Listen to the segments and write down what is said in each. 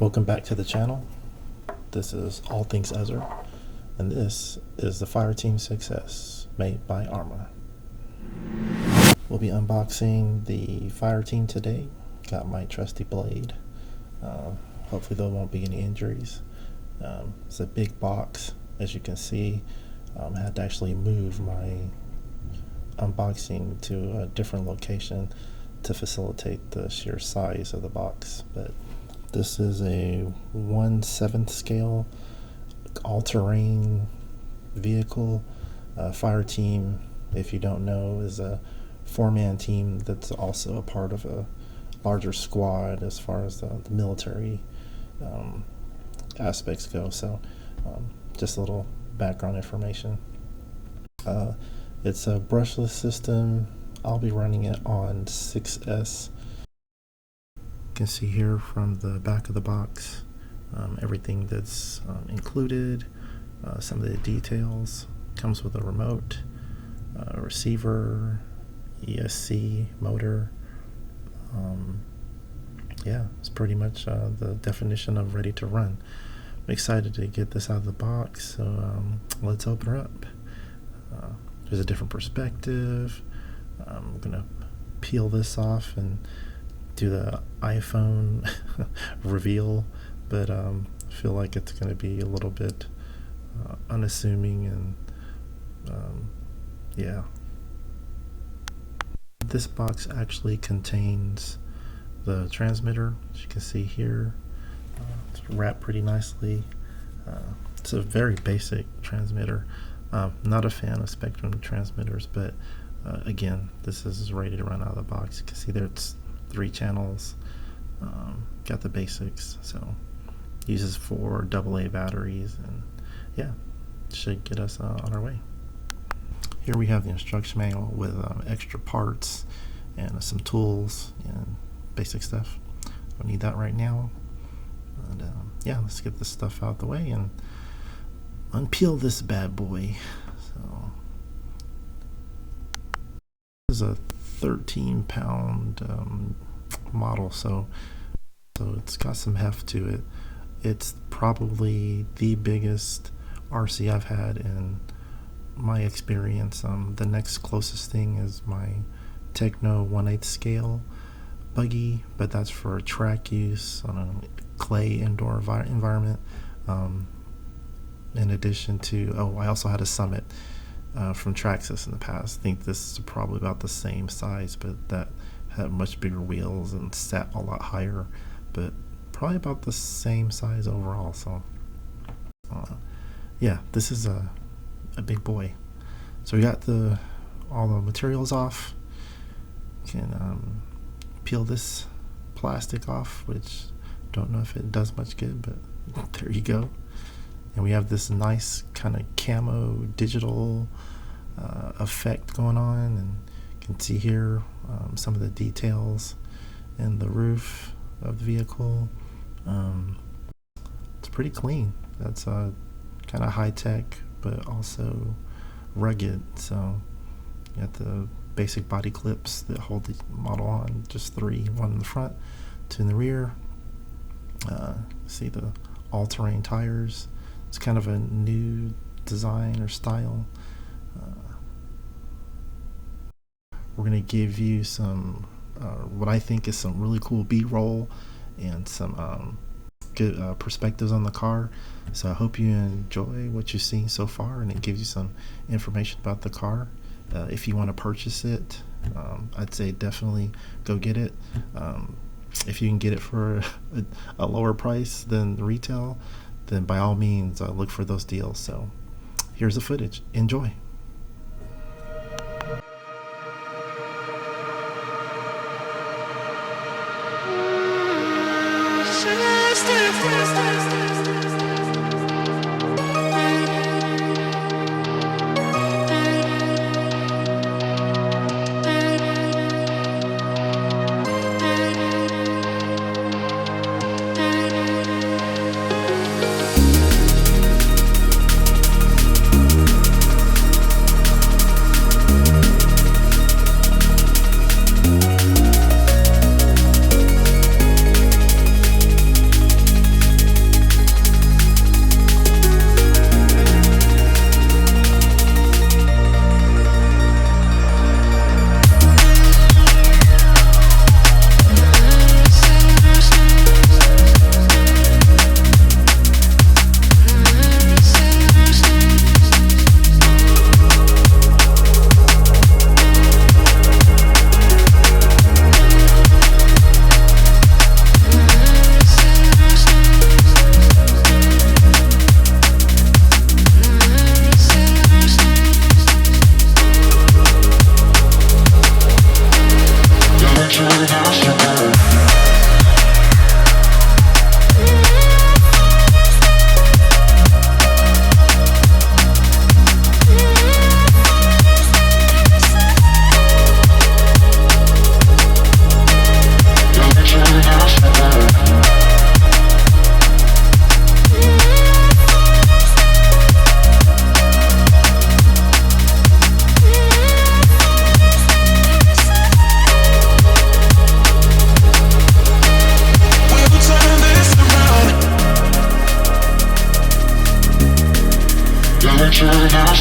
Welcome back to the channel. This is All Things Ezra, and this is the Fireteam 6S made by Arrma. We'll be unboxing the Fireteam today. Got my trusty blade. Hopefully there won't be any injuries. It's a big box, as you can see. I had to actually move my unboxing to a different location to facilitate the sheer size of the box, but this is a 1/7 scale all-terrain vehicle. Fireteam, if you don't know, is a 4-man team that's also a part of a larger squad as far as the military aspects go. So just a little background information. It's a brushless system. I'll be running it on 6S. You can see here from the back of the box everything that's included, some of the details. Comes with a remote, receiver, ESC motor. Yeah, it's pretty much the definition of ready to run. I'm excited to get this out of the box, so let's open her up. There's a different perspective. I'm gonna peel this off and do the iPhone reveal, but I feel like it's going to be a little bit unassuming, and yeah. This box actually contains the transmitter, as you can see here. It's wrapped pretty nicely. It's a very basic transmitter. Not a fan of Spectrum transmitters, but again, this is ready to run out of the box. You can see there it's 3 channels. Got the basics, so uses 4 AA batteries, and yeah, should get us on our way. Here we have the instruction manual with extra parts and some tools and basic stuff. Don't need that right now. And yeah, let's get this stuff out the way and unpeel this bad boy. So this is a 13-pound model, so it's got some heft to it. It's probably the biggest RC I've had in my experience. The next closest thing is my Techno 1/8 scale buggy, but that's for track use on a clay indoor environment. In addition to, I also had a Summit from Traxxas in the past. I think this is probably about the same size, but that had much bigger wheels and sat a lot higher, but probably about the same size overall. So yeah, this is a big boy. So we got all the materials off. Can peel this plastic off, which don't know if it does much good, but there you go. And we have this nice kind of camo digital effect going on, and you can see here some of the details in the roof of the vehicle. It's pretty clean. That's kind of high tech, but also rugged. So you got the basic body clips that hold the model on, just 3, 1 in the front, 2 in the rear. See the all-terrain tires. It's kind of a new design or style. We're going to give you some what I think is some really cool B-roll and some good perspectives on the car. So I hope you enjoy what you've seen so far, and it gives you some information about the car. If you want to purchase it, I'd say definitely go get it. If you can get it for a lower price than the retail, then by all means look for those deals. So here's the footage. Enjoy.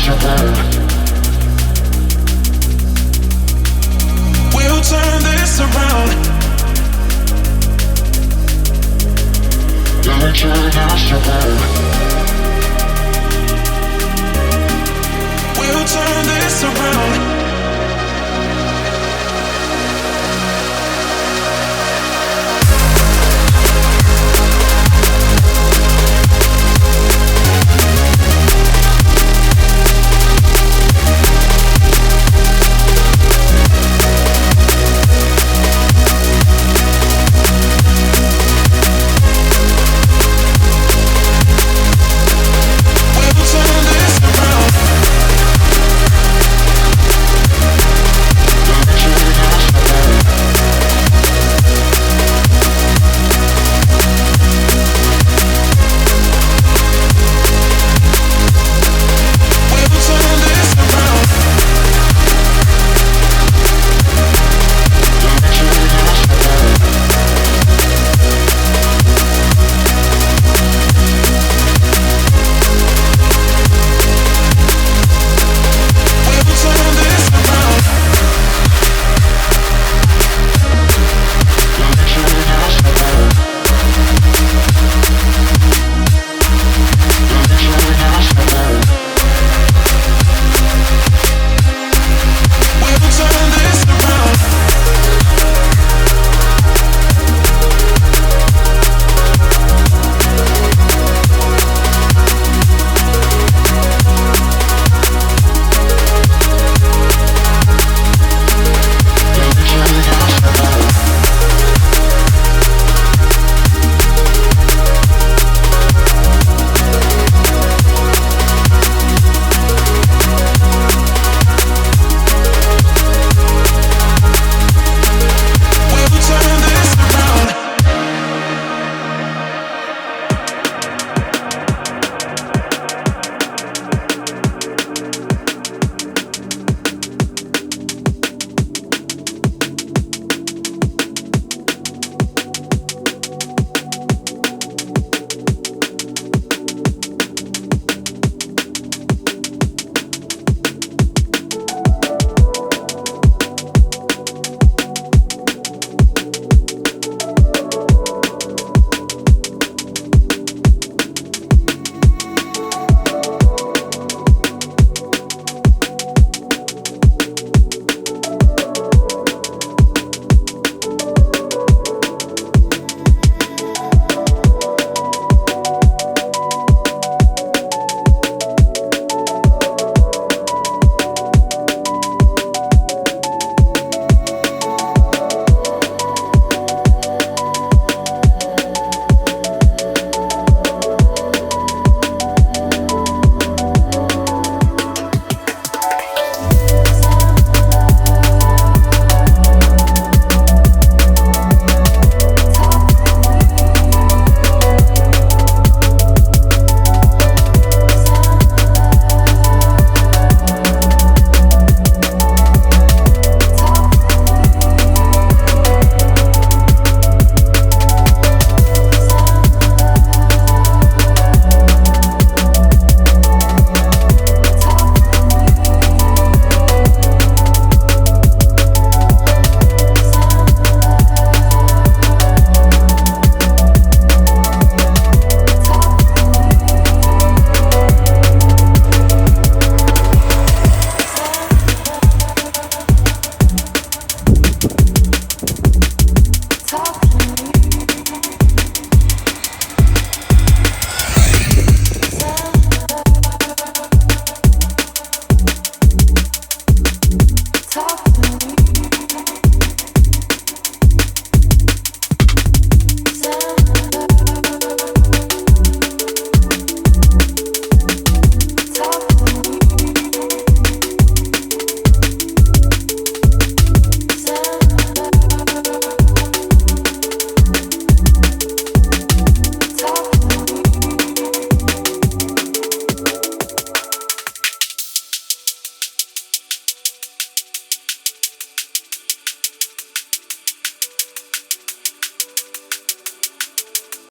We'll turn this around. We'll turn this around. We'll turn this around.